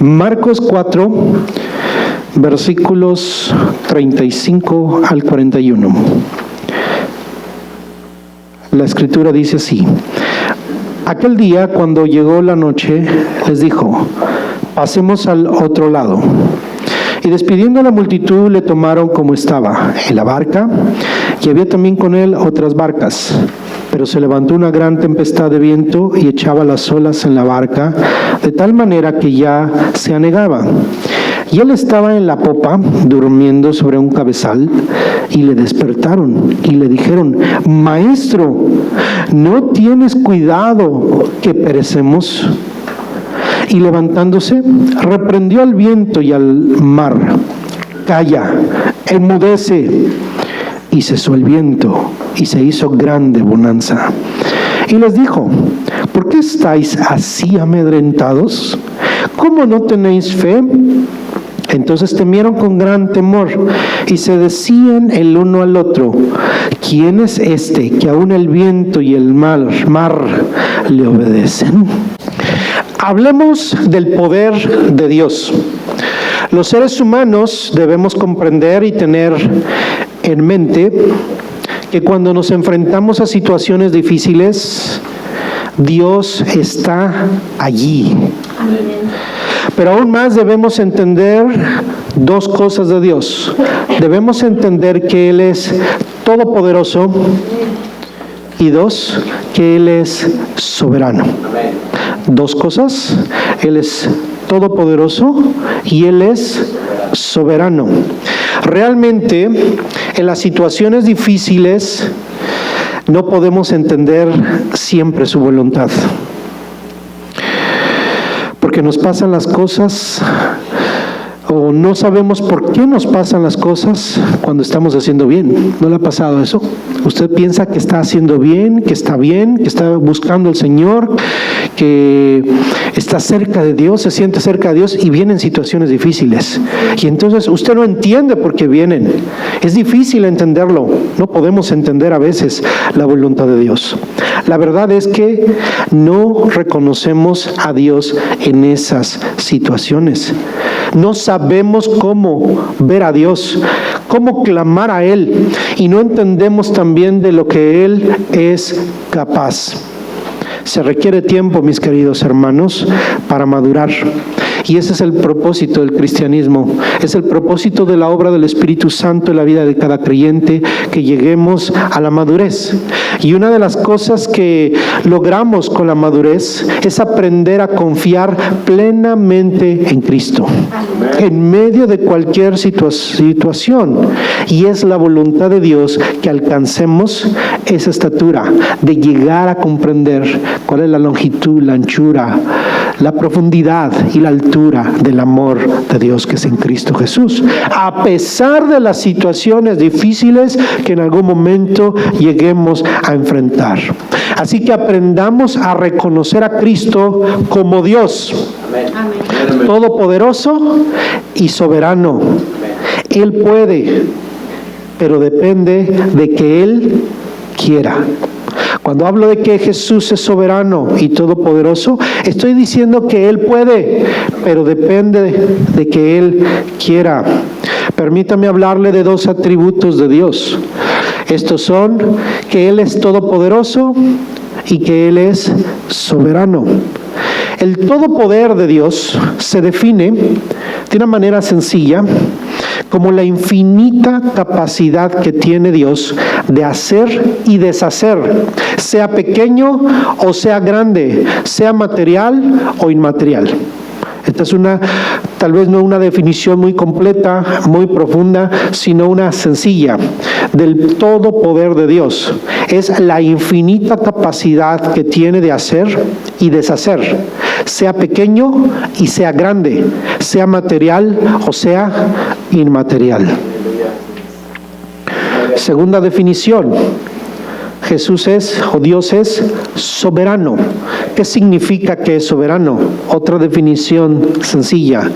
Marcos 4, versículos 35 al 41. La escritura dice así: aquel día, cuando llegó la noche, les dijo: pasemos al otro lado. Y despidiendo a la multitud, le tomaron como estaba, en la barca, y había también con él otras barcas. Pero se levantó una gran tempestad de viento y echaba las olas en la barca, de tal manera que ya se anegaba. Y él estaba en la popa, durmiendo sobre un cabezal, y le despertaron y le dijeron: Maestro, ¿no tienes cuidado que perecemos? Y levantándose, reprendió al viento y al mar: Calla, enmudece. Y cesó el viento, y se hizo grande bonanza. Y les dijo: ¿por qué estáis así amedrentados? ¿Cómo no tenéis fe? Entonces temieron con gran temor, y se decían el uno al otro: ¿quién es este que aún el viento y el mar le obedecen? Hablemos del poder de Dios. Los seres humanos debemos comprender y tener en mente que cuando nos enfrentamos a situaciones difíciles, Dios está allí. Pero aún más debemos entender dos cosas de Dios. Debemos entender que Él es todopoderoso, y dos, que Él es soberano. Dos cosas: Él es todopoderoso y Él es soberano. Realmente, en las situaciones difíciles no podemos entender siempre su voluntad, porque nos pasan las cosas o no sabemos por qué nos pasan las cosas cuando estamos haciendo bien. ¿No le ha pasado eso? Usted piensa que está haciendo bien, que está buscando al Señor, que está cerca de Dios, se siente cerca de Dios, y vienen situaciones difíciles. Y entonces usted no entiende por qué vienen. Es difícil entenderlo. No podemos entender a veces la voluntad de Dios. La verdad es que no reconocemos a Dios en esas situaciones. No sabemos cómo ver a Dios, cómo clamar a Él, y no entendemos también de lo que Él es capaz. Se requiere tiempo, mis queridos hermanos, para madurar. Y ese es el propósito del cristianismo. Es el propósito de la obra del Espíritu Santo en la vida de cada creyente, que lleguemos a la madurez. Y una de las cosas que logramos con la madurez es aprender a confiar plenamente en Cristo, en medio de cualquier situación. Y es la voluntad de Dios que alcancemos esa estatura de llegar a comprender cuál es la longitud, la anchura, la profundidad y la altura del amor de Dios que es en Cristo Jesús, a pesar de las situaciones difíciles que en algún momento lleguemos a enfrentar. Así que aprendamos a reconocer a Cristo como Dios, todopoderoso y soberano. Él puede, pero depende de que Él quiera. Cuando hablo de que Jesús es soberano y todopoderoso, estoy diciendo que Él puede, pero depende de que Él quiera. Permítame hablarle de dos atributos de Dios. Estos son que Él es todopoderoso y que Él es soberano. El todopoder de Dios se define de una manera sencilla como la infinita capacidad que tiene Dios de hacer y deshacer, sea pequeño o sea grande, sea material o inmaterial. Esta es tal vez no una definición muy completa, muy profunda, sino una sencilla del todo poder de Dios. Es la infinita capacidad que tiene de hacer y deshacer, sea pequeño y sea grande, sea material o sea inmaterial. Segunda definición: Jesús es, o Dios es, soberano. ¿Qué significa que es soberano? Otra definición sencilla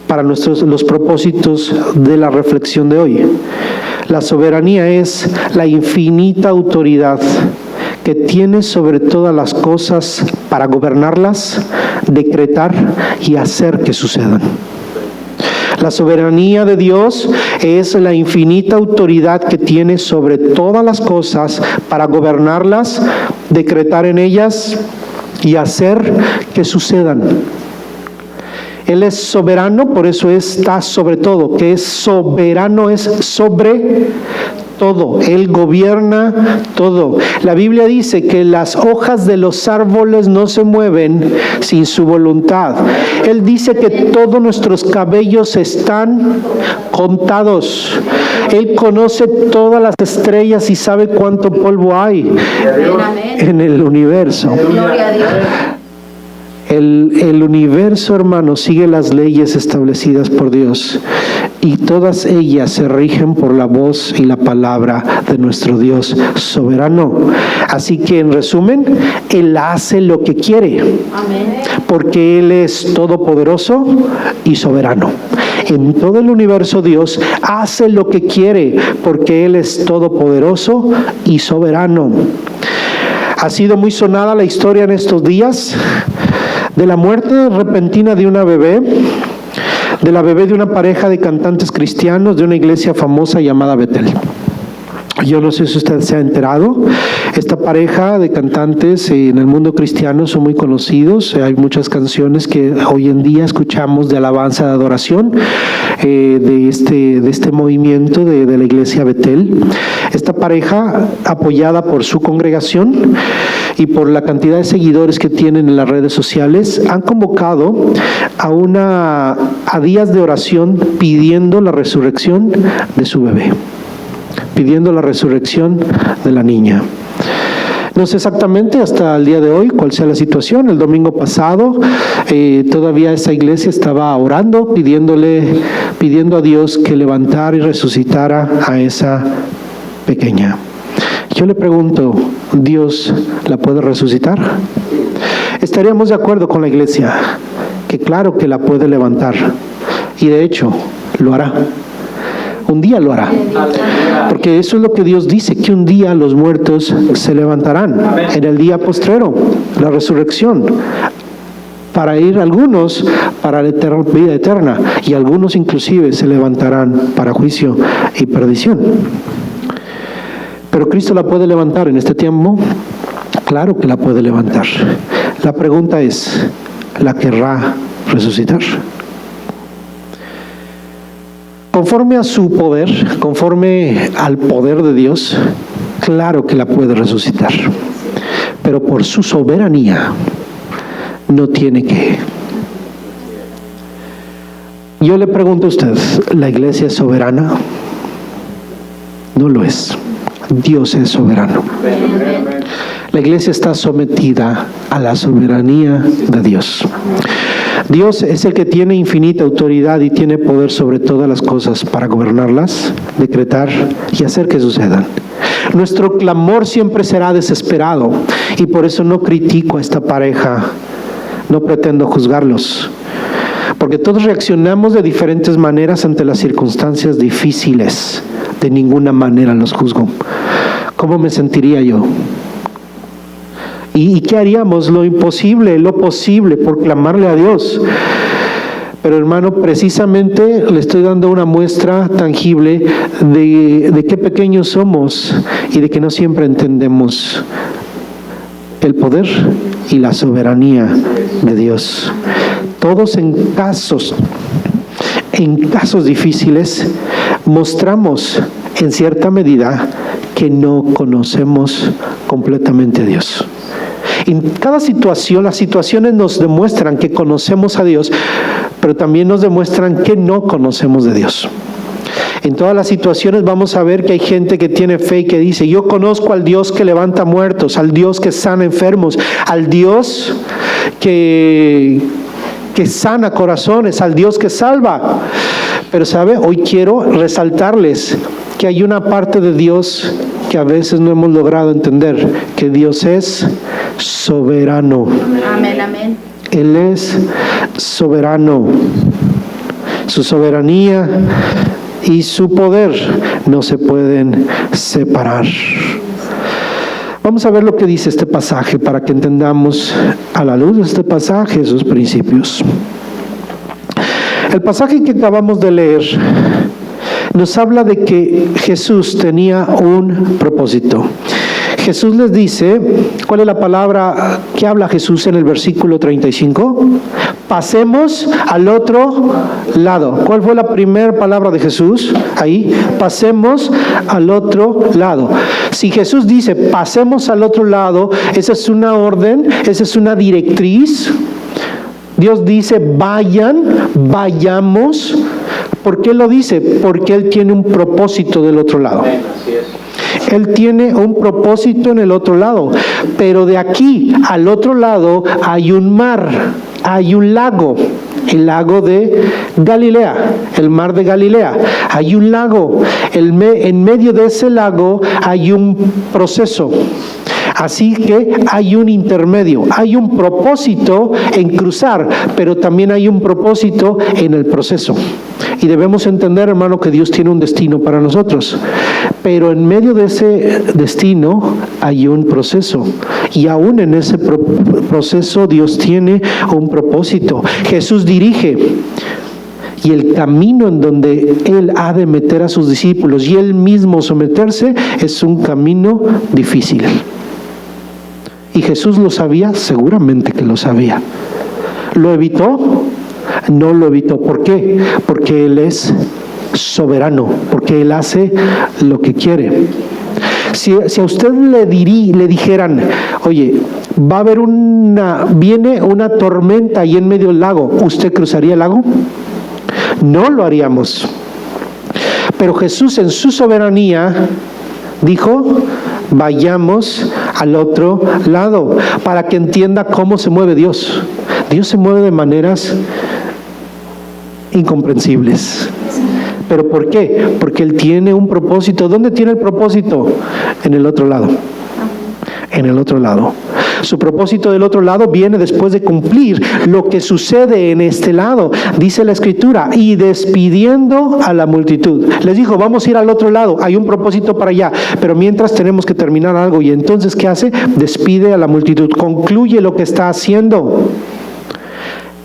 para los propósitos de la reflexión de hoy. La soberanía es la infinita autoridad que tiene sobre todas las cosas para gobernarlas, decretar y hacer que sucedan. La soberanía de Dios es la infinita autoridad que tiene sobre todas las cosas para gobernarlas, decretar en ellas y hacer que sucedan. Él es soberano, por eso está sobre todo. Que es soberano, es sobre todo. Él gobierna todo. La Biblia dice que las hojas de los árboles no se mueven sin su voluntad. Él dice que todos nuestros cabellos están contados. Él conoce todas las estrellas y sabe cuánto polvo hay en el universo. Gloria a Dios. El universo, hermano, sigue las leyes establecidas por Dios y todas ellas se rigen por la voz y la palabra de nuestro Dios soberano. Así que, en resumen, Él hace lo que quiere, porque Él es todopoderoso y soberano. En todo el universo Dios hace lo que quiere, porque Él es todopoderoso y soberano. Ha sido muy sonada la historia en estos días de la muerte repentina de una bebé, de la bebé de una pareja de cantantes cristianos de una iglesia famosa llamada Betel. Yo no sé si usted se ha enterado, esta pareja de cantantes en el mundo cristiano son muy conocidos, hay muchas canciones que hoy en día escuchamos de alabanza, de adoración, de este movimiento de la iglesia Betel. Esta pareja, apoyada por su congregación y por la cantidad de seguidores que tienen en las redes sociales, han convocado a días de oración pidiendo la resurrección de su bebé, pidiendo la resurrección de la niña. No sé exactamente hasta el día de hoy cuál sea la situación. El domingo pasado todavía esa iglesia estaba orando, pidiendo a Dios que levantara y resucitara a esa pequeña. Yo le pregunto, ¿Dios la puede resucitar? Estaríamos de acuerdo con la iglesia que claro que la puede levantar, y de hecho lo hará. Un día lo hará, porque eso es lo que Dios dice, que un día los muertos se levantarán en el día postrero, la resurrección, para ir algunos para la vida eterna, y algunos inclusive se levantarán para juicio y perdición. Pero Cristo la puede levantar en este tiempo. Claro que la puede levantar. La pregunta es, ¿la querrá resucitar? Conforme a su poder, conforme al poder de Dios, claro que la puede resucitar. Pero por su soberanía, no tiene que. Yo le pregunto a usted, ¿la iglesia es soberana? No lo es. Dios es soberano. La iglesia está sometida a la soberanía de Dios. Dios es el que tiene infinita autoridad y tiene poder sobre todas las cosas para gobernarlas, decretar y hacer que sucedan. Nuestro clamor siempre será desesperado, y por eso no critico a esta pareja, no pretendo juzgarlos, porque todos reaccionamos de diferentes maneras ante las circunstancias difíciles. De ninguna manera los juzgo. ¿Cómo me sentiría yo? ¿Y qué haríamos? Lo imposible, lo posible, por clamarle a Dios. Pero hermano, precisamente le estoy dando una muestra tangible de qué pequeños somos y de que no siempre entendemos el poder y la soberanía de Dios. Todos en casos difíciles mostramos en cierta medida que no conocemos completamente a Dios. En cada situación, las situaciones nos demuestran que conocemos a Dios, pero también nos demuestran que no conocemos de Dios. En todas las situaciones vamos a ver que hay gente que tiene fe y que dice, yo conozco al Dios que levanta muertos, al Dios que sana enfermos, al Dios que sana corazones, al Dios que salva. Pero ¿sabe? Hoy quiero resaltarles que hay una parte de Dios que a veces no hemos logrado entender, que Dios es soberano. Amén, amén. Él es soberano. Su soberanía y su poder no se pueden separar. Vamos a ver lo que dice este pasaje para que entendamos a la luz de este pasaje esos principios. El pasaje que acabamos de leer nos habla de que Jesús tenía un propósito. Jesús les dice, ¿cuál es la palabra que habla Jesús en el versículo 35? Pasemos al otro lado. ¿Cuál fue la primera palabra de Jesús? Ahí, pasemos al otro lado. Si Jesús dice, pasemos al otro lado, esa es una orden, esa es una directriz. Dios dice, vayamos. ¿Por qué lo dice? Porque Él tiene un propósito del otro lado. Él tiene un propósito en el otro lado, pero de aquí al otro lado hay un mar, hay un lago, el lago de Galilea, el mar de Galilea. Hay un lago, en medio de ese lago hay un proceso. Así que hay un intermedio, hay un propósito en cruzar, pero también hay un propósito en el proceso. Y debemos entender, hermano, que Dios tiene un destino para nosotros. Pero en medio de ese destino hay un proceso. Y aún en ese proceso Dios tiene un propósito. Jesús dirige. Y el camino en donde Él ha de meter a sus discípulos y Él mismo someterse es un camino difícil. ¿Y Jesús lo sabía? Seguramente que lo sabía. ¿Lo evitó? No lo evitó. ¿Por qué? Porque Él es soberano, porque Él hace lo que quiere. Si a usted le dijeran, oye, viene una tormenta ahí en medio del lago, ¿usted cruzaría el lago? No lo haríamos. Pero Jesús en su soberanía dijo, vayamos al otro lado, para que entienda cómo se mueve Dios. Dios se mueve de maneras incomprensibles. ¿Pero por qué? Porque Él tiene un propósito. ¿Dónde tiene el propósito? En el otro lado. En el otro lado. Su propósito del otro lado viene después de cumplir lo que sucede en este lado. Dice la Escritura, y despidiendo a la multitud. Les dijo, vamos a ir al otro lado, hay un propósito para allá, pero mientras tenemos que terminar algo. Y entonces, ¿qué hace? Despide a la multitud, concluye lo que está haciendo.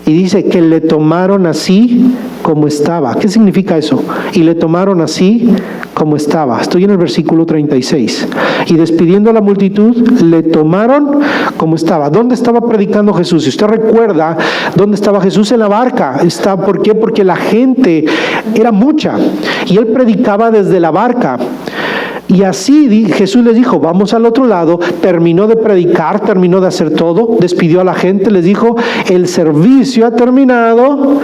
Y dice que le tomaron así como estaba. ¿Qué significa eso? Y le tomaron así como estaba. Estoy en el versículo 36. Y despidiendo a la multitud, le tomaron como estaba. ¿Dónde estaba predicando Jesús? Si usted recuerda, ¿dónde estaba Jesús? En la barca. ¿Por qué? Porque la gente era mucha. Y Él predicaba desde la barca. Y así Jesús les dijo, vamos al otro lado, terminó de predicar, terminó de hacer todo, despidió a la gente, les dijo, el servicio ha terminado,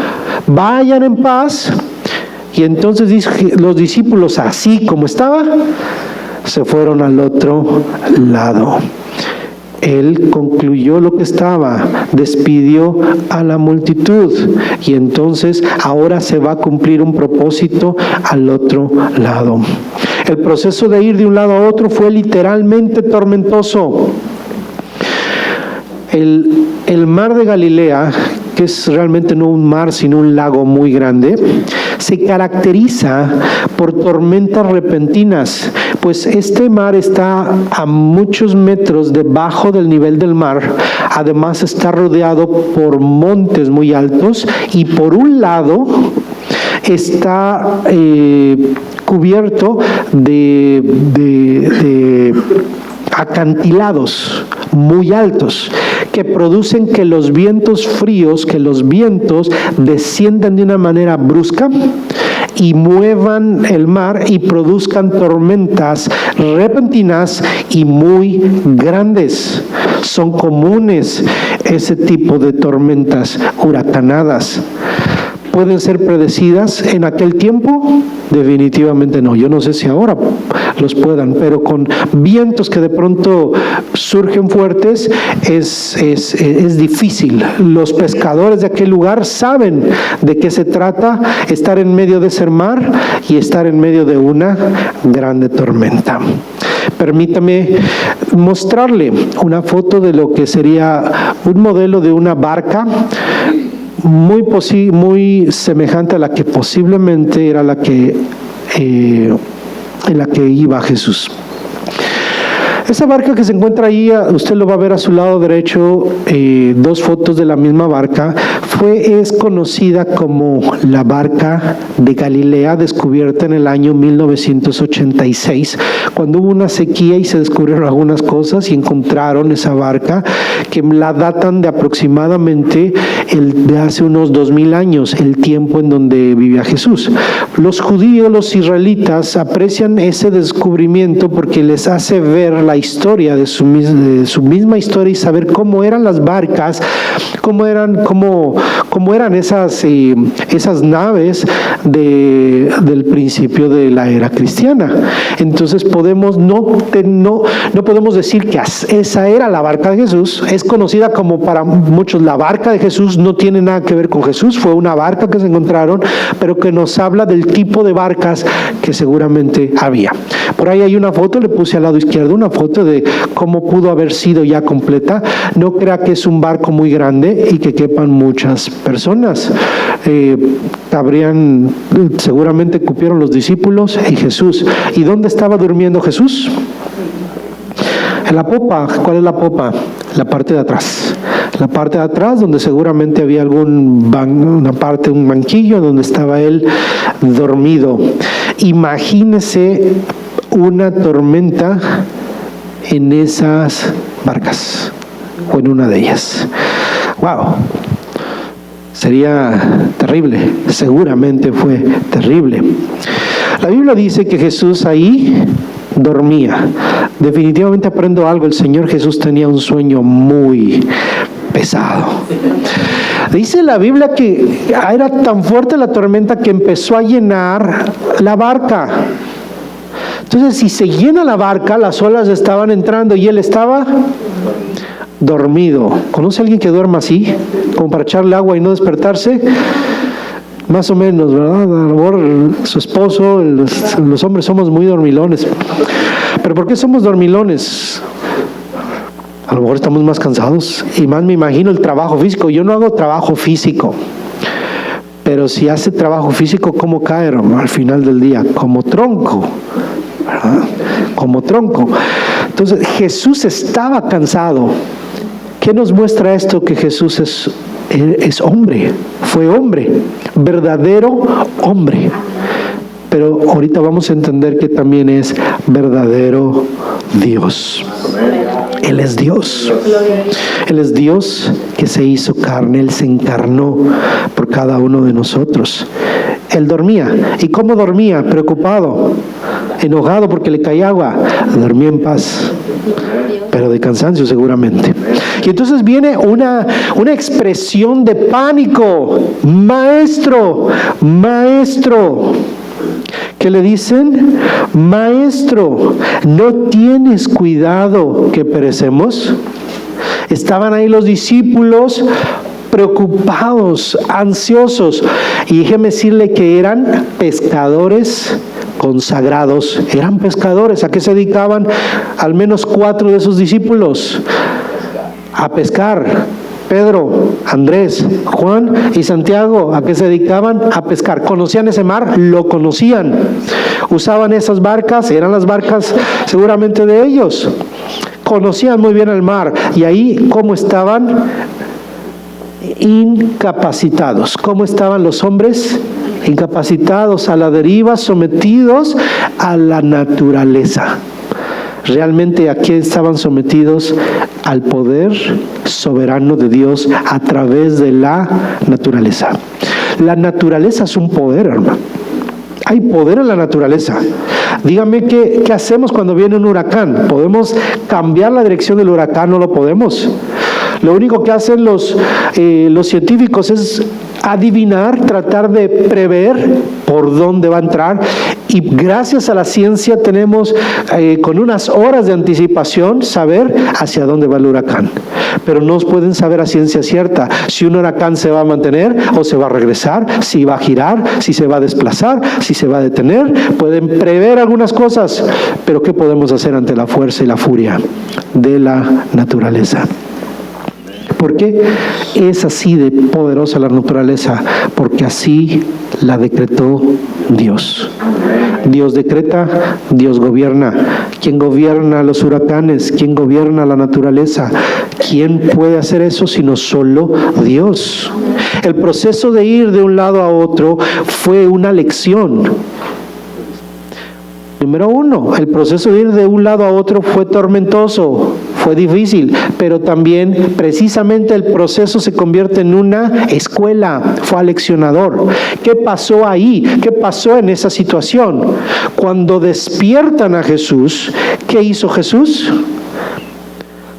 vayan en paz. Y entonces los discípulos, así como estaba, se fueron al otro lado. Él concluyó lo que estaba, despidió a la multitud y entonces ahora se va a cumplir un propósito al otro lado. El proceso de ir de un lado a otro fue literalmente tormentoso. El mar de Galilea, que es realmente no un mar sino un lago muy grande, se caracteriza por tormentas repentinas, pues este mar está a muchos metros debajo del nivel del mar. Además está rodeado por montes muy altos y por un lado está cubierto de acantilados muy altos que producen que los vientos fríos, que los vientos desciendan de una manera brusca y muevan el mar y produzcan tormentas repentinas y muy grandes. Son comunes ese tipo de tormentas huracanadas. ¿Pueden ser predecidas en aquel tiempo? Definitivamente no. Yo no sé si ahora los puedan, pero con vientos que de pronto surgen fuertes es difícil. Los pescadores de aquel lugar saben de qué se trata estar en medio de ese mar y estar en medio de una grande tormenta. Permítame mostrarle una foto de lo que sería un modelo de una barca muy semejante a la que posiblemente era en la que iba Jesús. Esa barca que se encuentra ahí, usted lo va a ver a su lado derecho, dos fotos de la misma barca. Es conocida como la barca de Galilea, descubierta en el año 1986, cuando hubo una sequía y se descubrieron algunas cosas y encontraron esa barca, que la datan de aproximadamente de hace unos 2000 años, el tiempo en donde vivía Jesús. Los judíos, los israelitas, aprecian ese descubrimiento porque les hace ver la historia de su misma historia y saber cómo eran las barcas, cómo eran esas naves del principio de la era cristiana. Entonces no podemos decir que esa era la barca de Jesús. Es conocida como para muchos la barca de Jesús, no tiene nada que ver con Jesús, fue una barca que se encontraron, pero que nos habla del tipo de barcas que seguramente había. Por ahí hay una foto, le puse al lado izquierdo una foto de cómo pudo haber sido ya completa. No crea que es un barco muy grande y que quepan muchas personas. Seguramente cupieron los discípulos y Jesús. ¿Y dónde estaba durmiendo Jesús? En la popa. ¿Cuál es la popa? La parte de atrás. La parte de atrás, donde seguramente había un banquillo donde estaba él dormido. Imagínese una tormenta en esas barcas o en una de ellas. ¡Wow! Sería terrible, seguramente fue terrible. La Biblia dice que Jesús ahí dormía. Definitivamente aprendo algo, el Señor Jesús tenía un sueño muy pesado. Dice la Biblia que era tan fuerte la tormenta que empezó a llenar la barca. Entonces, si se llena la barca, las olas estaban entrando y él estaba dormido. ¿Conoce a alguien que duerma así? Como para echarle agua y no despertarse. Más o menos, ¿verdad? A lo mejor su esposo, los hombres somos muy dormilones. ¿Pero por qué somos dormilones? A lo mejor estamos más cansados. Y más me imagino el trabajo físico. Yo no hago trabajo físico. Pero si hace trabajo físico, ¿cómo cae, hermano? Al final del día, como tronco. ¿Verdad? Como tronco. Entonces, Jesús estaba cansado. ¿Qué nos muestra esto? Que Jesús es hombre, fue hombre, verdadero hombre. Pero ahorita vamos a entender que también es verdadero Dios. Él es Dios. Él es Dios que se hizo carne, Él se encarnó por cada uno de nosotros. Él dormía. ¿Y cómo dormía? Preocupado, enojado porque le caía agua. Dormía en paz, pero de cansancio seguramente. Y entonces viene una expresión de pánico. Maestro, maestro. ¿Qué le dicen? Maestro, ¿no tienes cuidado que perecemos? Estaban ahí los discípulos preocupados, ansiosos. Y déjeme decirle que eran pescadores consagrados. Eran pescadores. ¿A qué se dedicaban? Al menos 4 de esos discípulos. A pescar. Pedro, Andrés, Juan y Santiago, ¿a qué se dedicaban? A pescar. ¿Conocían ese mar? Lo conocían. Usaban esas barcas, eran las barcas seguramente de ellos. Conocían muy bien el mar. Y ahí, ¿cómo estaban? Incapacitados. ¿Cómo estaban los hombres? Incapacitados, a la deriva, sometidos a la naturaleza. Realmente aquí estaban sometidos al poder soberano de Dios a través de la naturaleza. La naturaleza es un poder, hermano. Hay poder en la naturaleza. Dígame, ¿qué hacemos cuando viene un huracán? ¿Podemos cambiar la dirección del huracán? No lo podemos. Lo único que hacen los científicos es adivinar, tratar de prever por dónde va a entrar, y gracias a la ciencia tenemos con unas horas de anticipación saber hacia dónde va el huracán. Pero no pueden saber a ciencia cierta si un huracán se va a mantener o se va a regresar, si va a girar, si se va a desplazar, si se va a detener. Pueden prever algunas cosas, pero ¿qué podemos hacer ante la fuerza y la furia de la naturaleza? ¿Por qué es así de poderosa la naturaleza? Porque así la decretó Dios. Dios decreta, Dios gobierna. quien gobierna los huracanes, quien gobierna la naturaleza. ¿Quién puede hacer eso sino solo Dios? El proceso de ir de un lado a otro fue una lección. Número uno, el proceso de ir de un lado a otro fue tormentoso, fue difícil, pero también precisamente el proceso se convierte en una escuela, fue aleccionador. ¿Qué pasó ahí? ¿Qué pasó en esa situación? Cuando despiertan a Jesús, ¿qué hizo Jesús?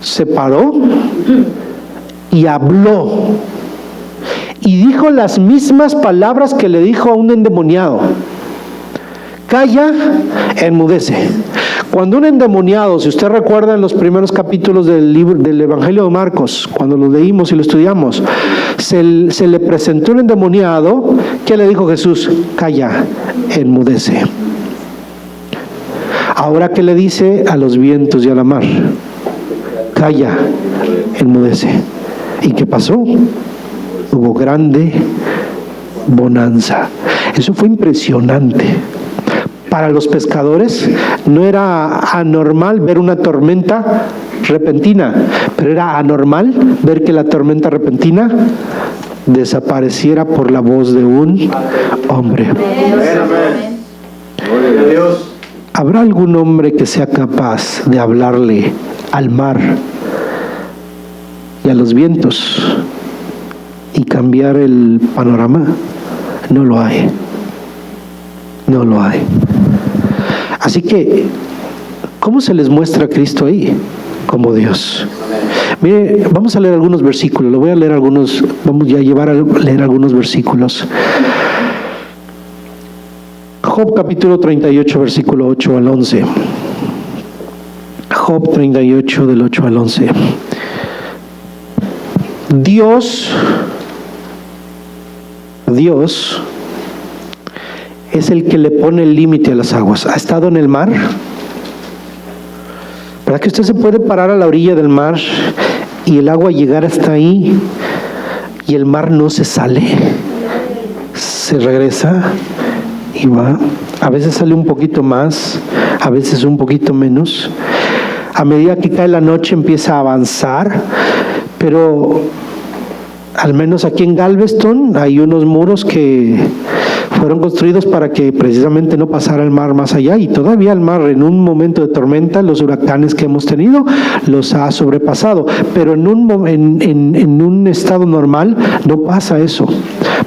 Se paró y habló. Y dijo las mismas palabras que le dijo a un endemoniado. Calla, enmudece. Cuando un endemoniado, si usted recuerda en los primeros capítulos del libro del Evangelio de Marcos, cuando lo leímos y lo estudiamos, se le presentó un endemoniado, ¿qué le dijo Jesús? Calla, enmudece. Ahora, ¿qué le dice a los vientos y a la mar? Calla, enmudece. ¿Y qué pasó? Hubo grande bonanza. Eso fue impresionante. Para los pescadores no era anormal ver una tormenta repentina, pero era anormal ver que la tormenta repentina desapareciera por la voz de un hombre. ¿Habrá algún hombre que sea capaz de hablarle al mar y a los vientos y cambiar el panorama? No lo hay. No lo hay. Así que, ¿cómo se les muestra a Cristo ahí? Como Dios. Mire, vamos a leer algunos versículos. Lo voy a leer algunos, vamos ya a llevar a leer algunos versículos. Job capítulo 38, versículo 8 al 11. Job 38, del 8 al 11. Dios es el que le pone el límite a las aguas. ¿Ha estado en el mar? ¿Verdad que usted se puede parar a la orilla del mar y el agua llegar hasta ahí y el mar no se sale? Se regresa y va. A veces sale un poquito más, a veces un poquito menos. A medida que cae la noche empieza a avanzar, pero al menos aquí en Galveston hay unos muros que fueron construidos para que precisamente no pasara el mar más allá, y todavía el mar en un momento de tormenta, los huracanes que hemos tenido, los ha sobrepasado, pero en un estado normal no pasa eso,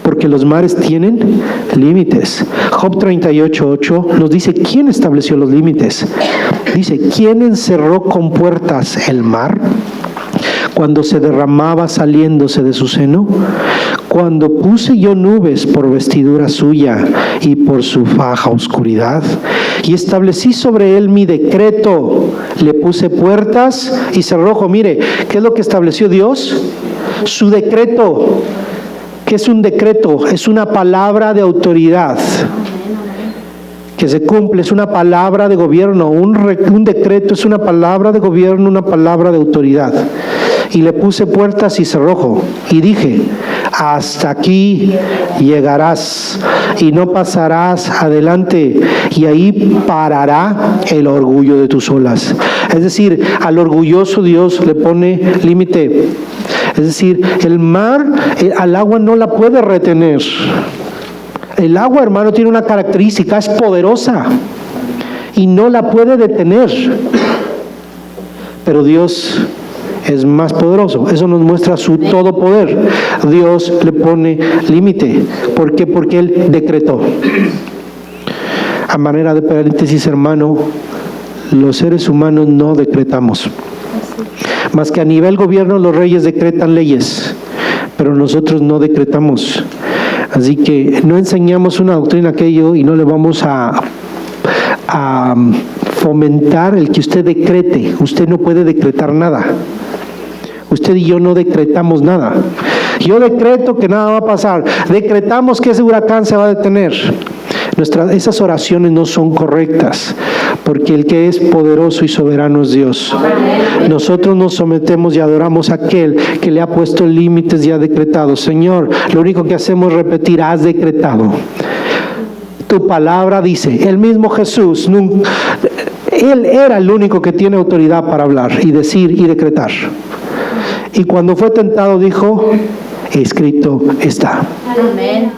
porque los mares tienen límites. Job 38:8 nos dice, ¿quién estableció los límites? Dice, ¿quién encerró con puertas el mar cuando se derramaba saliéndose de su seno? Cuando puse yo nubes por vestidura suya y por su faja oscuridad, y establecí sobre él mi decreto, le puse puertas y cerrojo. Mire, ¿qué es lo que estableció Dios? Su decreto. ¿Qué es un decreto? Es una palabra de autoridad que se cumple, es una palabra de gobierno. Un decreto es una palabra de gobierno, una palabra de autoridad. Y le puse puertas y cerrojo, y dije, hasta aquí llegarás y no pasarás adelante, y ahí parará el orgullo de tus olas. Es decir, al orgulloso Dios le pone límite. Es decir, el mar, al agua no la puede retener. El agua, hermano, tiene una característica, es poderosa y no la puede detener. Pero Dios es más poderoso. Eso nos muestra su todopoder. Dios le pone límite. ¿Por qué? Porque Él decretó. A manera de paréntesis, hermano, los seres humanos no decretamos. Más que a nivel gobierno los reyes decretan leyes, pero nosotros no decretamos. Así que no enseñamos una doctrina aquello y no le vamos a fomentar el que usted decrete. Usted no puede decretar nada. Usted y yo no decretamos nada. Yo decreto que nada va a pasar. Decretamos que ese huracán se va a detener. Esas oraciones no son correctas, porque el que es poderoso y soberano es Dios. Nosotros nos sometemos y adoramos a aquel que le ha puesto límites y ha decretado. Señor, lo único que hacemos es repetir, has decretado. Tu palabra dice, el mismo Jesús, Él era el único que tiene autoridad para hablar y decir y decretar. Y cuando fue tentado dijo, escrito está. Amén.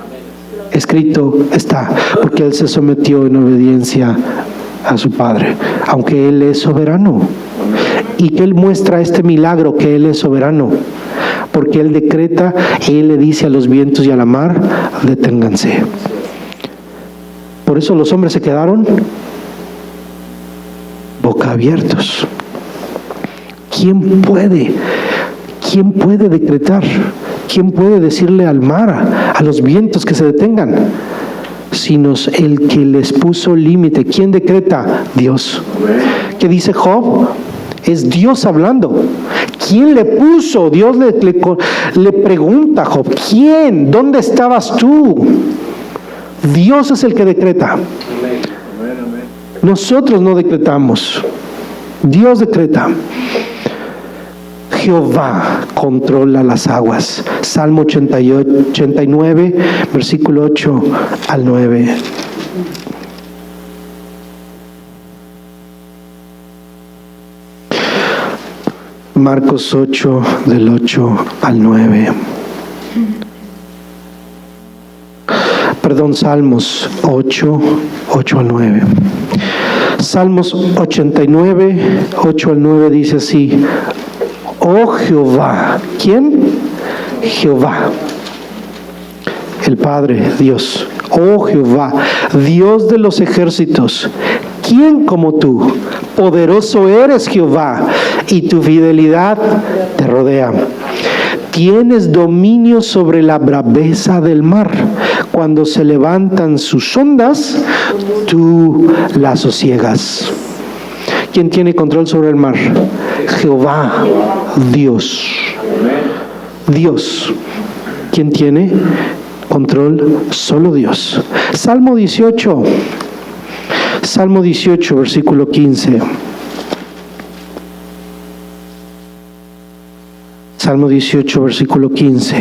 Escrito está, porque Él se sometió en obediencia a su Padre, aunque Él es soberano. Y que Él muestra este milagro que Él es soberano, porque Él decreta y Él le dice a los vientos y a la mar, deténganse. Por eso los hombres se quedaron boca abiertos. ¿Quién puede decretar? ¿Quién puede decirle al mar, a los vientos que se detengan? Sino el que les puso límite. ¿Quién decreta? Dios. ¿Qué dice Job? Es Dios hablando. ¿Quién le puso? Dios le pregunta a Job, ¿quién? ¿Dónde estabas tú? Dios es el que decreta. Nosotros no decretamos. Dios decreta. Jehová controla las aguas. Salmo 89, versículo 8 al 9. Marcos 8, del 8 al 9. Perdón, Salmos 8 al 9. Salmos 89, 8 al 9 dice así: Oh Jehová, ¿quién? Jehová, el Padre, Dios. Oh Jehová, Dios de los ejércitos, ¿quién como tú? Poderoso eres, Jehová, y tu fidelidad te rodea. Tienes dominio sobre la braveza del mar. Cuando se levantan sus ondas, tú las sosiegas. ¿Quién tiene control sobre el mar? Jehová, Dios. Dios. ¿Quién tiene control? Solo Dios. Salmo 18. Salmo 18, versículo 15. Salmo 18, versículo 15.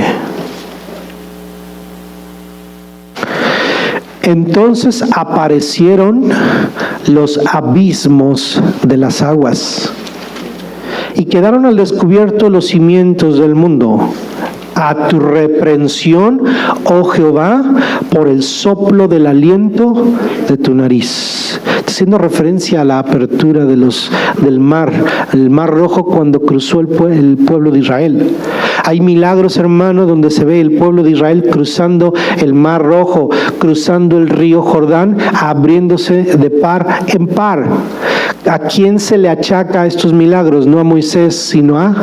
Entonces aparecieron los abismos de las aguas y quedaron al descubierto los cimientos del mundo. A tu reprensión, oh Jehová, por el soplo del aliento de tu nariz. Haciendo referencia a la apertura del mar, el mar rojo cuando cruzó el pueblo de Israel. Hay milagros, hermano, donde se ve el pueblo de Israel cruzando el mar rojo, cruzando el río Jordán, abriéndose de par en par. ¿A quién se le achaca estos milagros? No a Moisés, sino a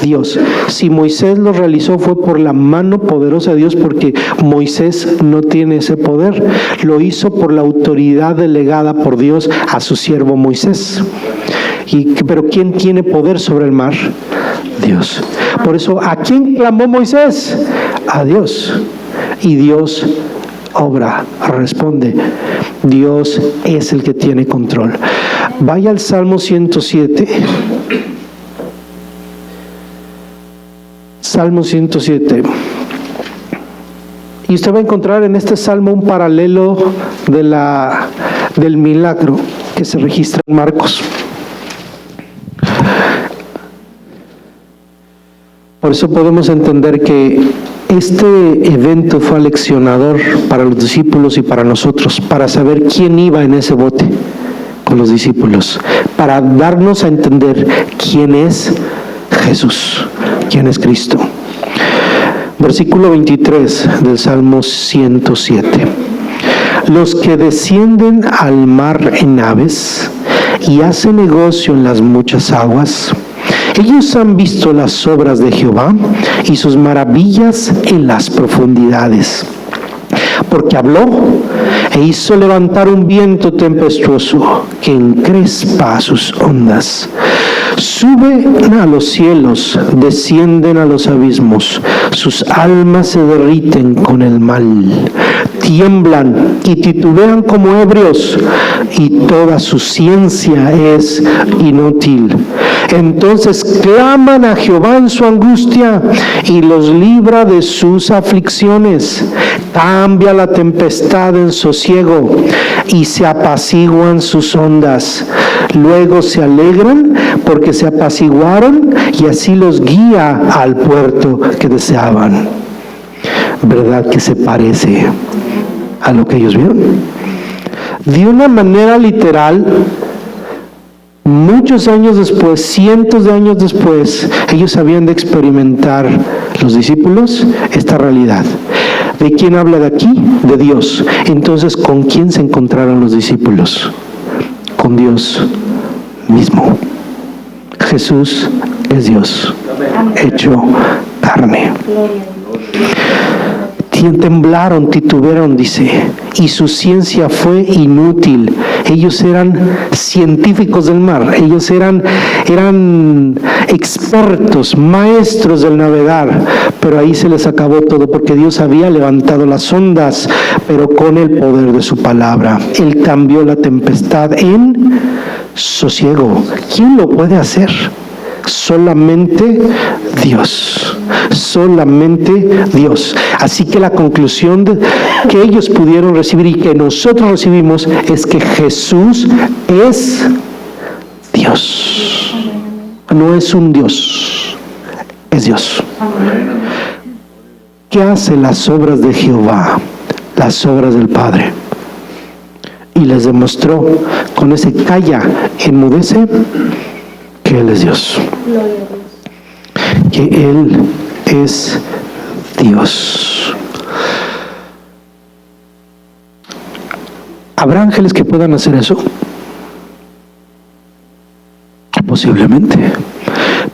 Dios. Si Moisés los realizó fue por la mano poderosa de Dios, porque Moisés no tiene ese poder. Lo hizo por la autoridad delegada por Dios a su siervo Moisés. Pero ¿quién tiene poder sobre el mar? Dios. Por eso, ¿a quién clamó Moisés? A Dios. Y Dios obra, responde. Dios es el que tiene control. Vaya al Salmo 107. Salmo 107. Y usted va a encontrar en este salmo un paralelo del milagro que se registra en Marcos. Por eso podemos entender que este evento fue aleccionador para los discípulos y para nosotros, para saber quién iba en ese bote con los discípulos, para darnos a entender quién es Jesús, quién es Cristo. Versículo 23 del Salmo 107. Los que descienden al mar en naves y hacen negocio en las muchas aguas, ellos han visto las obras de Jehová y sus maravillas en las profundidades. Porque habló e hizo levantar un viento tempestuoso que encrespa sus ondas. Suben a los cielos, descienden a los abismos, sus almas se derriten con el mal. Tiemblan y titubean como ebrios, y toda su ciencia es inútil. Entonces claman a Jehová en su angustia y los libra de sus aflicciones. Cambia la tempestad en sosiego y se apaciguan sus ondas. Luego se alegran porque se apaciguaron y así los guía al puerto que deseaban. ¿Verdad que se parece a lo que ellos vieron? De una manera literal, muchos años después, cientos de años después, ellos habían de experimentar, los discípulos, esta realidad. ¿De quién habla de aquí? De Dios. Entonces, ¿con quién se encontraron los discípulos? Con Dios mismo. Jesús es Dios, hecho carne. Temblaron, titubearon, dice, y su ciencia fue inútil. Ellos eran científicos del mar, ellos eran expertos, maestros del navegar, pero ahí se les acabó todo porque Dios había levantado las ondas, pero con el poder de su palabra. Él cambió la tempestad en sosiego. ¿Quién lo puede hacer? Solamente Dios, solamente Dios. Así que la conclusión que ellos pudieron recibir y que nosotros recibimos es que Jesús es Dios. No es un Dios, es Dios. ¿Qué hace las obras de Jehová? Las obras del Padre. Y les demostró con ese calla, enmudece, que Él es Dios, que Él es Dios. ¿Habrá ángeles que puedan hacer eso? Posiblemente,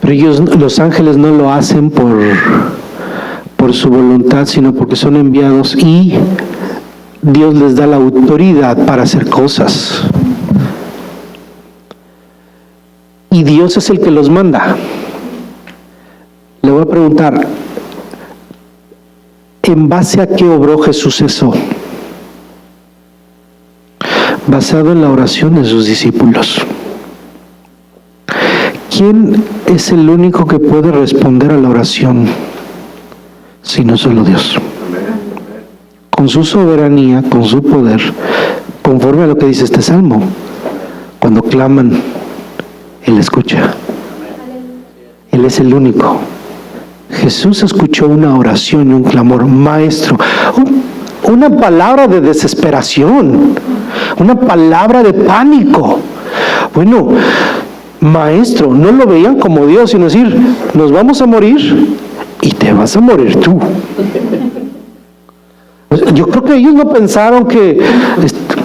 pero ellos, los ángeles, no lo hacen por su voluntad, sino porque son enviados y Dios les da la autoridad para hacer cosas. Y Dios es el que los manda. Le voy a preguntar, ¿en base a qué obró Jesús eso? Basado en la oración de sus discípulos. ¿Quién es el único que puede responder a la oración? Si no solo Dios. Con su soberanía, con su poder, conforme a lo que dice este salmo. Cuando claman, Él escucha. Él es el único. Jesús escuchó una oración y un clamor, maestro, una palabra de desesperación, una palabra de pánico. Bueno, maestro, no lo veían como Dios, sino decir, nos vamos a morir y te vas a morir tú. Yo creo que ellos no pensaron que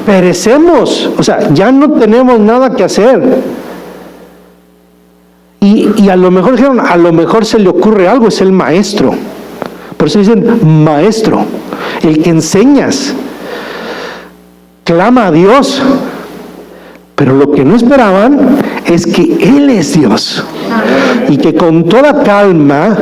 perecemos, o sea, ya no tenemos nada que hacer. Y a lo mejor dijeron, a lo mejor se le ocurre algo, es el maestro. Por eso dicen, maestro, el que enseñas, clama a Dios. Pero lo que no esperaban es que Él es Dios. Y que con toda calma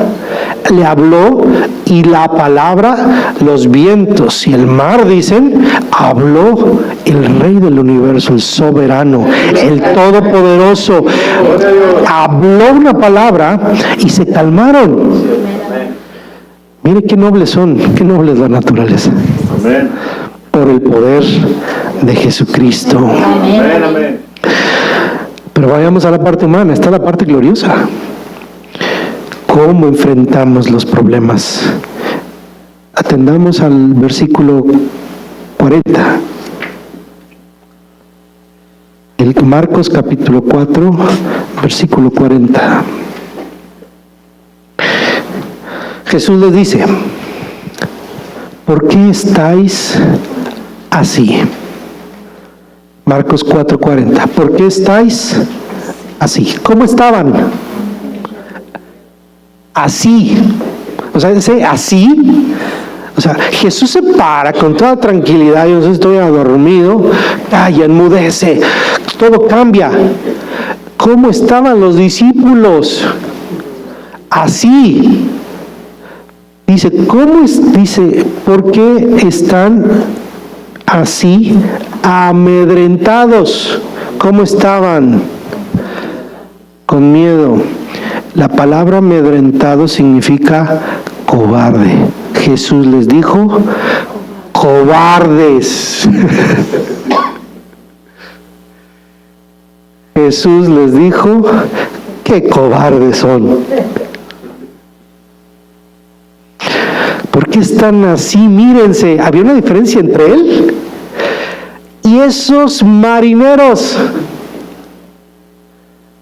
le habló, y la palabra, los vientos y el mar, dicen, habló el Rey del universo, el soberano, el todopoderoso. Habló una palabra y se calmaron. Mire qué nobles son, qué noble es la naturaleza. Por el poder de Jesucristo. Pero vayamos a la parte humana, está la parte gloriosa. ¿Cómo enfrentamos los problemas? Atendamos al versículo 40. El Marcos capítulo 4, versículo 40. Jesús les dice, ¿por qué estáis así? Marcos 4:40. ¿Por qué estáis así? ¿Cómo estaban? Así. O sea, ese así. O sea, Jesús se para con toda tranquilidad. Yo no sé si estoy dormido. Calla, enmudece. Todo cambia. ¿Cómo estaban los discípulos? Así. Dice, ¿cómo es? Dice, ¿por qué están así amedrentados? ¿Cómo estaban? con miedo. La palabra amedrentado significa cobarde. Jesús les dijo, cobardes. Jesús les dijo, qué cobardes son. ¿Por qué están así? Mírense, había una diferencia entre él y esos marineros.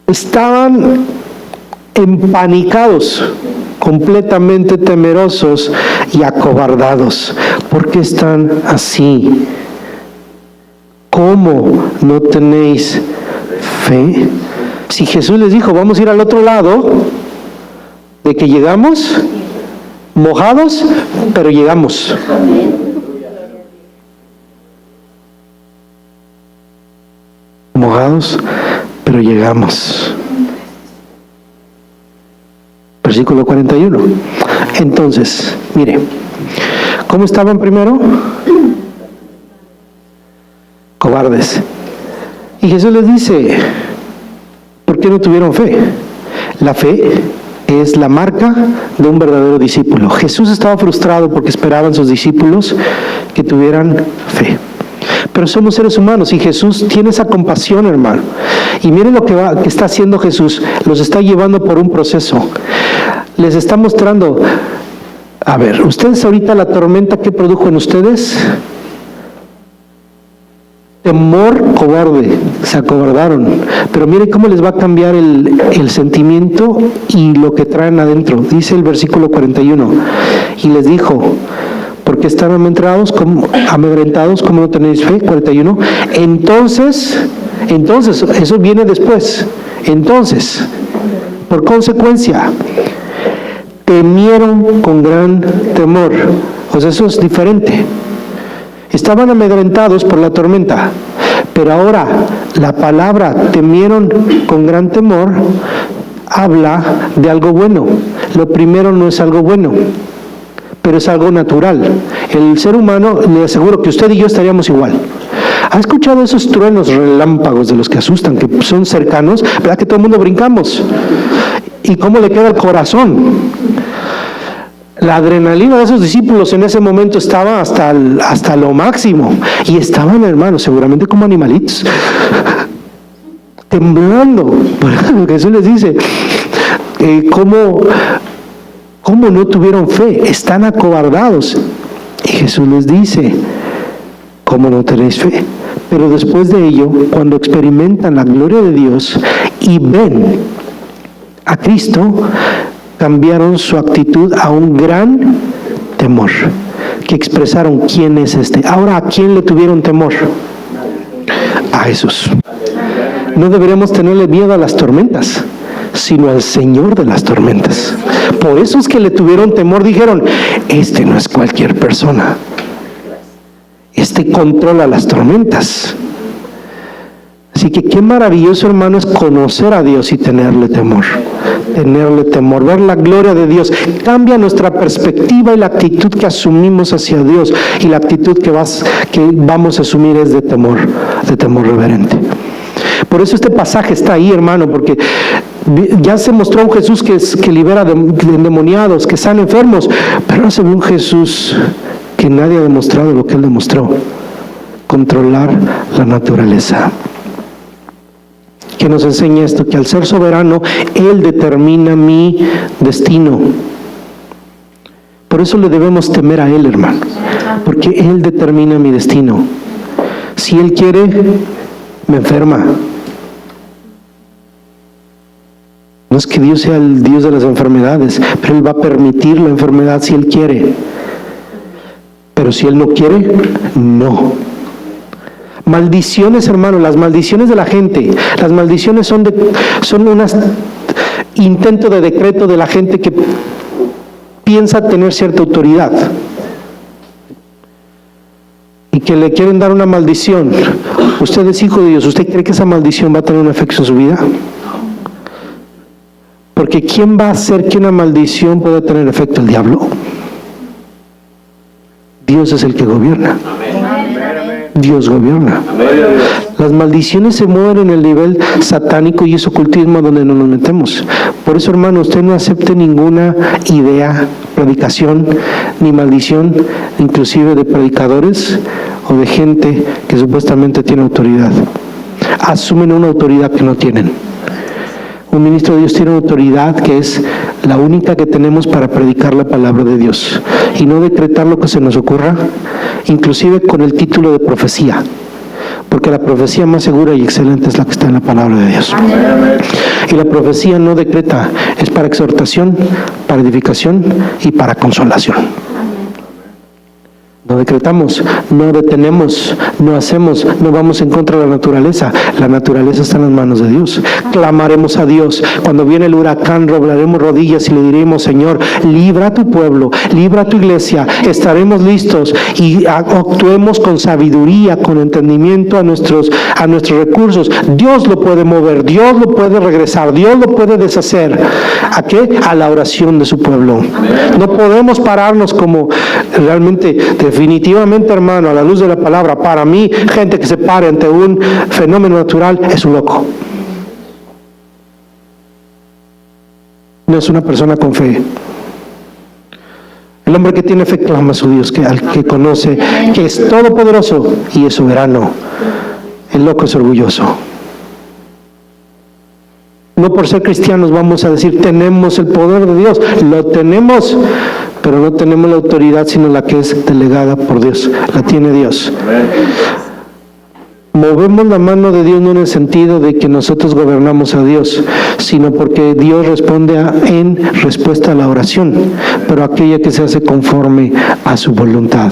Estaban empanicados, completamente temerosos y acobardados. ¿Por qué están así? ¿Cómo no tenéis fe? Si Jesús les dijo, vamos a ir al otro lado, de que llegamos mojados, pero llegamos. Mojados, pero llegamos. Versículo 41. Entonces, mire, ¿cómo estaban primero? Cobardes. Y Jesús les dice, ¿por qué no tuvieron fe? La fe es la marca de un verdadero discípulo. Jesús estaba frustrado porque esperaban sus discípulos que tuvieran fe. Pero somos seres humanos y Jesús tiene esa compasión, hermano. Y miren lo que está haciendo Jesús. Los está llevando por un proceso. Les está mostrando, a ver, ustedes ahorita la tormenta, ¿qué produjo en ustedes? Temor cobarde, se acobardaron. Pero miren cómo les va a cambiar el sentimiento y lo que traen adentro. Dice el versículo 41, y les dijo, porque están amedrentados, como no tenéis fe. 41, entonces, eso viene después. Entonces, por consecuencia, temieron con gran temor. O sea, eso es diferente. Estaban amedrentados por la tormenta, pero ahora la palabra temieron con gran temor habla de algo bueno. Lo primero no es algo bueno, pero es algo natural. El ser humano, le aseguro que usted y yo estaríamos igual. ¿Ha escuchado esos truenos relámpagos de los que asustan, que son cercanos? ¿Verdad que todo el mundo brincamos? ¿Y cómo le queda el corazón? La adrenalina de esos discípulos en ese momento estaba hasta lo máximo. Y estaban, hermanos, seguramente como animalitos, temblando. Jesús les dice, ¿cómo no tuvieron fe? Están acobardados. Y Jesús les dice, ¿cómo no tenéis fe? Pero después de ello, cuando experimentan la gloria de Dios y ven a Cristo, cambiaron su actitud a un gran temor, que expresaron, ¿quién es este? Ahora, ¿a quién le tuvieron temor? A Jesús. No deberíamos tenerle miedo a las tormentas, sino al Señor de las tormentas. Por eso es que le tuvieron temor, dijeron, este no es cualquier persona, este controla las tormentas. Así que qué maravilloso, hermano, es conocer a Dios y tenerle temor, ver la gloria de Dios. Cambia nuestra perspectiva y la actitud que asumimos hacia Dios, y la actitud que vamos a asumir es de temor reverente. Por eso este pasaje está ahí, hermano, porque ya se mostró un Jesús que libera de endemoniados, que sana enfermos, pero ahora se ve un Jesús que nadie ha demostrado lo que Él demostró: controlar la naturaleza. Que nos enseña esto, que al ser soberano, Él determina mi destino. Por eso le debemos temer a Él, hermano, porque Él determina mi destino. Si Él quiere, me enferma. No es que Dios sea el Dios de las enfermedades, pero Él va a permitir la enfermedad si Él quiere. Pero si Él no quiere, no. Maldiciones, hermano, las maldiciones de la gente, las maldiciones son un intento de decreto de la gente que piensa tener cierta autoridad y que le quieren dar una maldición. Usted es hijo de Dios, ¿usted cree que esa maldición va a tener un efecto en su vida? Porque ¿quién va a hacer que una maldición pueda tener efecto? ¿El diablo? Dios es el que gobierna. Dios gobierna. Las maldiciones se mueven en el nivel satánico y es ocultismo donde no nos metemos. Por eso, hermano, usted no acepte ninguna idea, predicación, ni maldición, inclusive de predicadores o de gente que supuestamente tiene autoridad. Asumen una autoridad que no tienen. Un ministro de Dios tiene una autoridad que es la única que tenemos para predicar la palabra de Dios y no decretar lo que se nos ocurra, inclusive con el título de profecía, porque la profecía más segura y excelente es la que está en la palabra de Dios. Y la profecía no decreta, es para exhortación, para edificación y para consolación. No decretamos, no detenemos, no hacemos, no vamos en contra de la naturaleza. La naturaleza está en las manos de Dios. Clamaremos a Dios. Cuando viene el huracán, doblaremos rodillas y le diremos: Señor, libra a tu pueblo, libra a tu iglesia. Estaremos listos y actuemos con sabiduría, con entendimiento a nuestros recursos. Dios lo puede mover, Dios lo puede regresar, Dios lo puede deshacer. ¿A qué? A la oración de su pueblo. No podemos pararnos como realmente, definitivamente, hermano, a la luz de la palabra, para mí, gente que se pare ante un fenómeno natural es un loco. No es una persona con fe. El hombre que tiene fe clama a su Dios, al que conoce que es todopoderoso y es soberano. El loco es orgulloso. No por ser cristianos vamos a decir tenemos el poder de Dios, lo tenemos, pero no tenemos la autoridad sino la que es delegada por Dios, la tiene Dios. Movemos la mano de Dios no en el sentido de que nosotros gobernamos a Dios, sino porque Dios responde en respuesta a la oración, pero aquella que se hace conforme a su voluntad.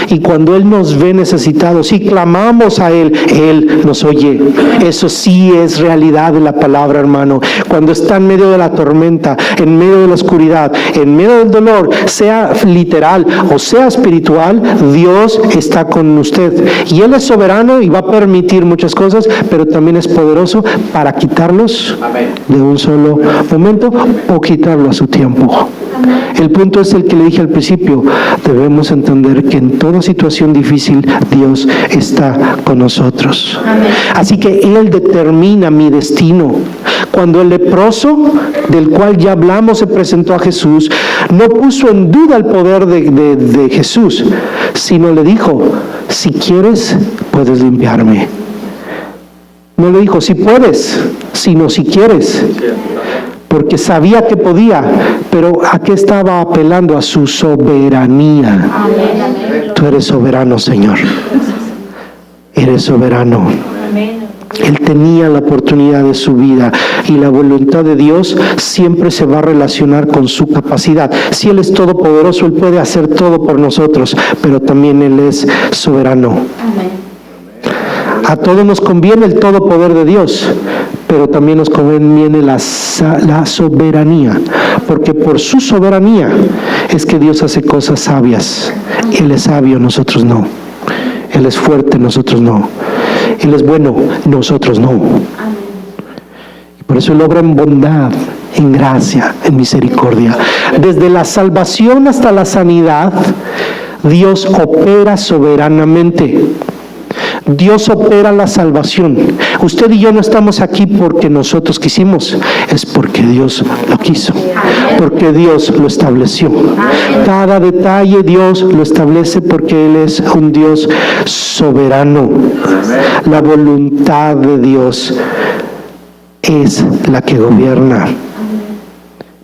Y cuando Él nos ve necesitados y clamamos a Él, Él nos oye. Eso sí es realidad de la palabra, hermano. Cuando está en medio de la tormenta, en medio de la oscuridad, en medio del dolor, sea literal o sea espiritual, Dios está con usted. Y Él es soberano y va a permitir muchas cosas, pero también es poderoso para quitarlos de un solo momento o quitarlo a su tiempo. El punto es el que le dije al principio: debemos entender que en toda situación difícil Dios está con nosotros. Así que Él determina mi destino. Cuando el leproso, del cual ya hablamos, se presentó a Jesús, no puso en duda el poder de Jesús, sino le dijo: si quieres, puedes limpiarme. No le dijo si puedes, sino si quieres. Porque sabía que podía, pero ¿a qué estaba apelando? A su soberanía. Tú eres soberano, Señor. Eres soberano. Él tenía la oportunidad de su vida y la voluntad de Dios siempre se va a relacionar con su capacidad. Si Él es todopoderoso, Él puede hacer todo por nosotros, pero también Él es soberano. A todos nos conviene el todo poder de Dios, pero también nos conviene la soberanía, porque por su soberanía es que Dios hace cosas sabias. Él es sabio, nosotros no. Él es fuerte, nosotros no. Él es bueno, nosotros no. Y por eso Él obra en bondad, en gracia, en misericordia. Desde la salvación hasta la sanidad, Dios opera soberanamente. Dios opera la salvación. Usted y yo no estamos aquí porque nosotros quisimos, es porque Dios lo quiso, porque Dios lo estableció. Cada detalle Dios lo establece porque Él es un Dios soberano. La voluntad de Dios es la que gobierna.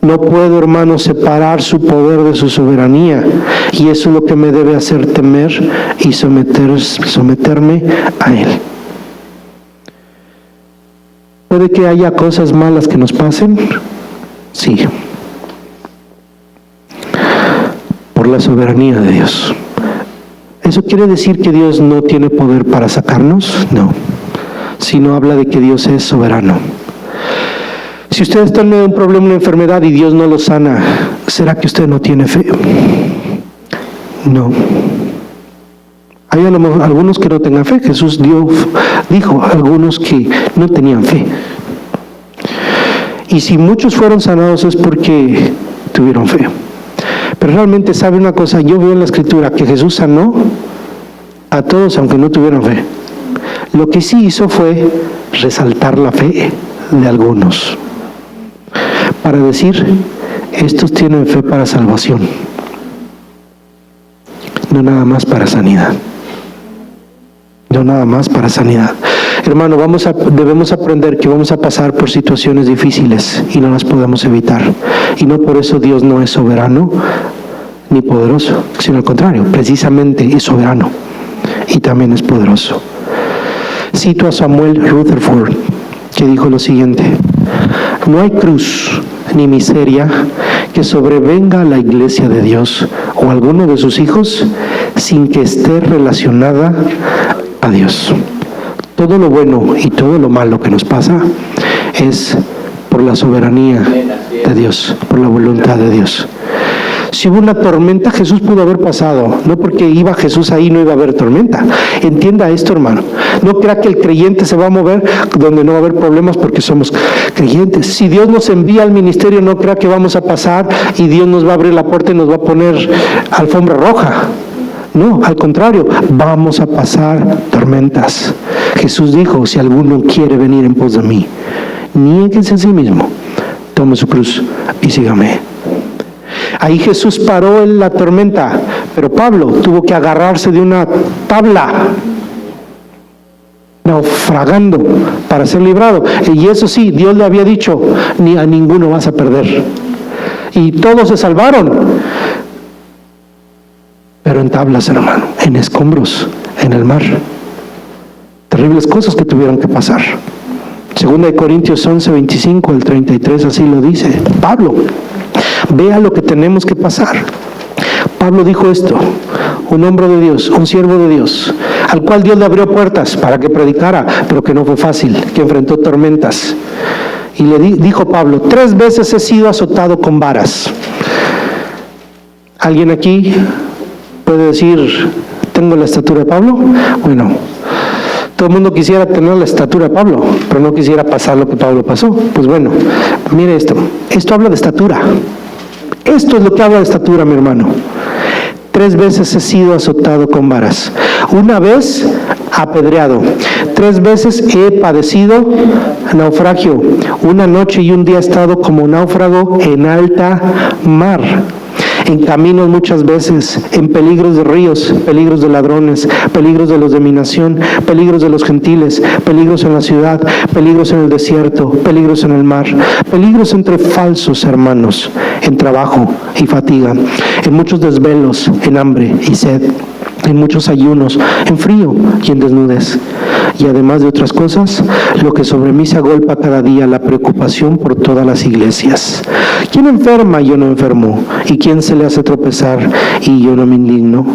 No puedo, hermano, separar su poder de su soberanía, y eso es lo que me debe hacer temer y someterme a Él. ¿Puede que haya cosas malas que nos pasen? Sí. Por la soberanía de Dios. ¿Eso quiere decir que Dios no tiene poder para sacarnos? No. Sino habla de que Dios es soberano. Si usted está en medio de un problema, una enfermedad y Dios no lo sana, ¿será que usted no tiene fe? No. Hay algunos que no tengan fe. Jesús dijo a algunos que no tenían fe. Y si muchos fueron sanados es porque tuvieron fe. Pero realmente, ¿sabe una cosa? Yo veo en la Escritura que Jesús sanó a todos aunque no tuvieran fe. Lo que sí hizo fue resaltar la fe de algunos, para decir, estos tienen fe para salvación, no nada más para sanidad. No nada más para sanidad. Hermano, debemos aprender que vamos a pasar por situaciones difíciles y no las podemos evitar. Y no por eso Dios no es soberano ni poderoso, sino al contrario, precisamente es soberano y también es poderoso. Cito a Samuel Rutherford, que dijo lo siguiente: no hay cruz ni miseria que sobrevenga a la iglesia de Dios o a alguno de sus hijos sin que esté relacionada a Dios. Todo lo bueno y todo lo malo que nos pasa es por la soberanía de Dios, por la voluntad de Dios. Si hubo una tormenta, Jesús pudo haber pasado. No porque iba Jesús ahí no iba a haber tormenta. Entienda esto, hermano. No crea que el creyente se va a mover donde no va a haber problemas porque somos creyentes. Si Dios nos envía al ministerio, no crea que vamos a pasar y Dios nos va a abrir la puerta y nos va a poner alfombra roja. No, al contrario, vamos a pasar tormentas. Jesús dijo, si alguno quiere venir en pos de mí, niéguese a sí mismo, tome su cruz y sígame. Ahí Jesús paró en la tormenta, pero Pablo tuvo que agarrarse de una tabla, naufragando para ser librado. Y eso sí, Dios le había dicho, ni a ninguno vas a perder. Y todos se salvaron. Pero en tablas, hermano, en escombros, en el mar. Terribles cosas que tuvieron que pasar. 2 Corintios 11, 25 al 33, así lo dice Pablo. Vea lo que tenemos que pasar. Pablo dijo esto, un hombre de Dios, un siervo de Dios, al cual Dios le abrió puertas para que predicara, pero que no fue fácil, que enfrentó tormentas. Y le dijo Pablo, 3 veces he sido azotado con varas. ¿Alguien aquí puede decir, tengo la estatura de Pablo? Bueno, todo el mundo quisiera tener la estatura de Pablo, pero no quisiera pasar lo que Pablo pasó. Pues bueno, mire esto habla de estatura. Esto es lo que habla de estatura, mi hermano. 3 veces he sido azotado con varas. 1 vez apedreado. 3 veces he padecido naufragio. 1 noche y un día he estado como náufrago en alta mar. En caminos muchas veces, en peligros de ríos, peligros de ladrones, peligros de los de mi nación, peligros de los gentiles, peligros en la ciudad, peligros en el desierto, peligros en el mar, peligros entre falsos hermanos, en trabajo y fatiga, en muchos desvelos, en hambre y sed, en muchos ayunos, en frío y en desnudez. Y además de otras cosas, lo que sobre mí se agolpa cada día, la preocupación por todas las iglesias. ¿Quién enferma y yo no enfermo? ¿Y quién se le hace tropezar y yo no me indigno?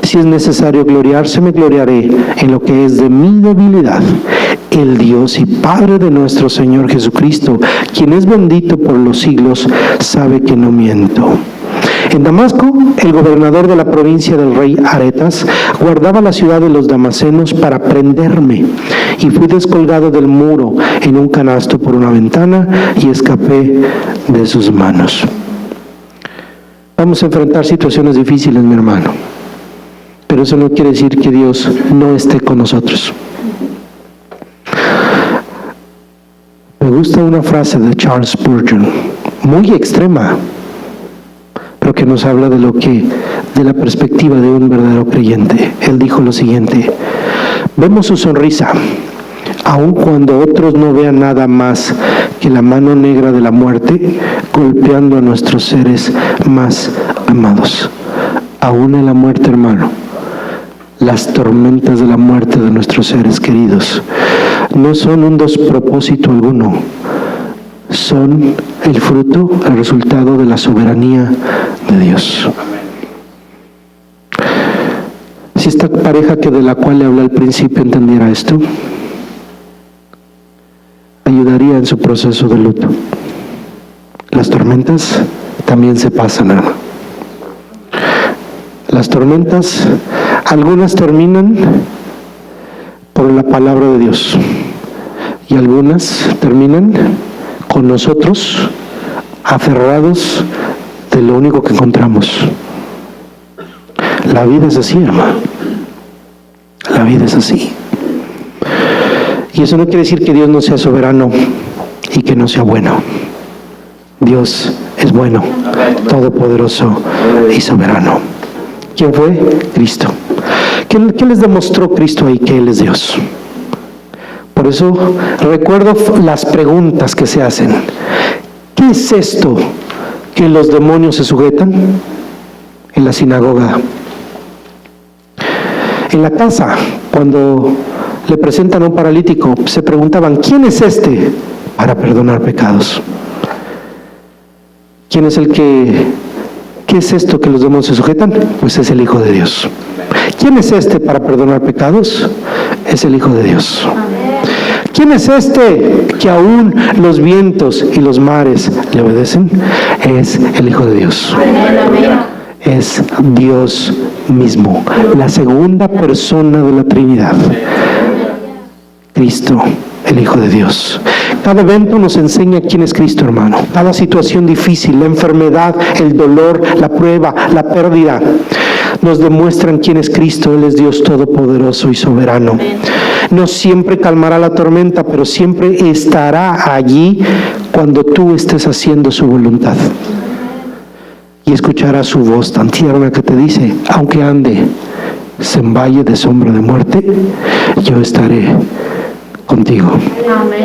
Si es necesario gloriarse, me gloriaré en lo que es de mi debilidad. El Dios y Padre de nuestro Señor Jesucristo, quien es bendito por los siglos, sabe que no miento. En Damasco, el gobernador de la provincia del rey Aretas guardaba la ciudad de los damasenos para prenderme, y fui descolgado del muro en un canasto por una ventana y escapé de sus manos. Vamos a enfrentar situaciones difíciles, mi hermano, pero eso no quiere decir que Dios no esté con nosotros. Me gusta una frase de Charles Spurgeon, muy extrema, pero que nos habla de la perspectiva de un verdadero creyente. Él dijo lo siguiente: vemos su sonrisa, aun cuando otros no vean nada más que la mano negra de la muerte golpeando a nuestros seres más amados. Aún en la muerte, hermano, las tormentas de la muerte de nuestros seres queridos no son un despropósito alguno, son el fruto, el resultado de la soberanía de Dios. Si esta pareja de la cual le hablé al principio entendiera esto, ayudaría en su proceso de luto. Las tormentas también se pasan, hermano. Las tormentas, algunas terminan por la palabra de Dios y algunas terminan con nosotros aferrados de lo único que encontramos. La vida es así, hermano. La vida es así. Y eso no quiere decir que Dios no sea soberano y que no sea bueno. Dios es bueno, todopoderoso y soberano. ¿Quién fue? Cristo. ¿Qué les demostró Cristo ahí? Que Él es Dios. Por eso recuerdo las preguntas que se hacen. ¿Qué es esto que los demonios se sujetan? En la sinagoga. En la casa, cuando le presentan a un paralítico, se preguntaban, ¿quién es este para perdonar pecados? ¿Quién es qué es esto que los demonios se sujetan? Pues es el Hijo de Dios. ¿Quién es este para perdonar pecados? Es el Hijo de Dios. ¿Quién es este que aún los vientos y los mares le obedecen? Es el Hijo de Dios. Es Dios mismo, la segunda persona de la Trinidad. Cristo, el Hijo de Dios. Cada evento nos enseña quién es Cristo, hermano. Cada situación difícil, la enfermedad, el dolor, la prueba, la pérdida, nos demuestran quién es Cristo. Él es Dios todopoderoso y soberano. No siempre calmará la tormenta, pero siempre estará allí cuando tú estés haciendo su voluntad. Y escucharás su voz tan tierna que te dice, aunque ande en valle de sombra de muerte, yo estaré contigo. Amén.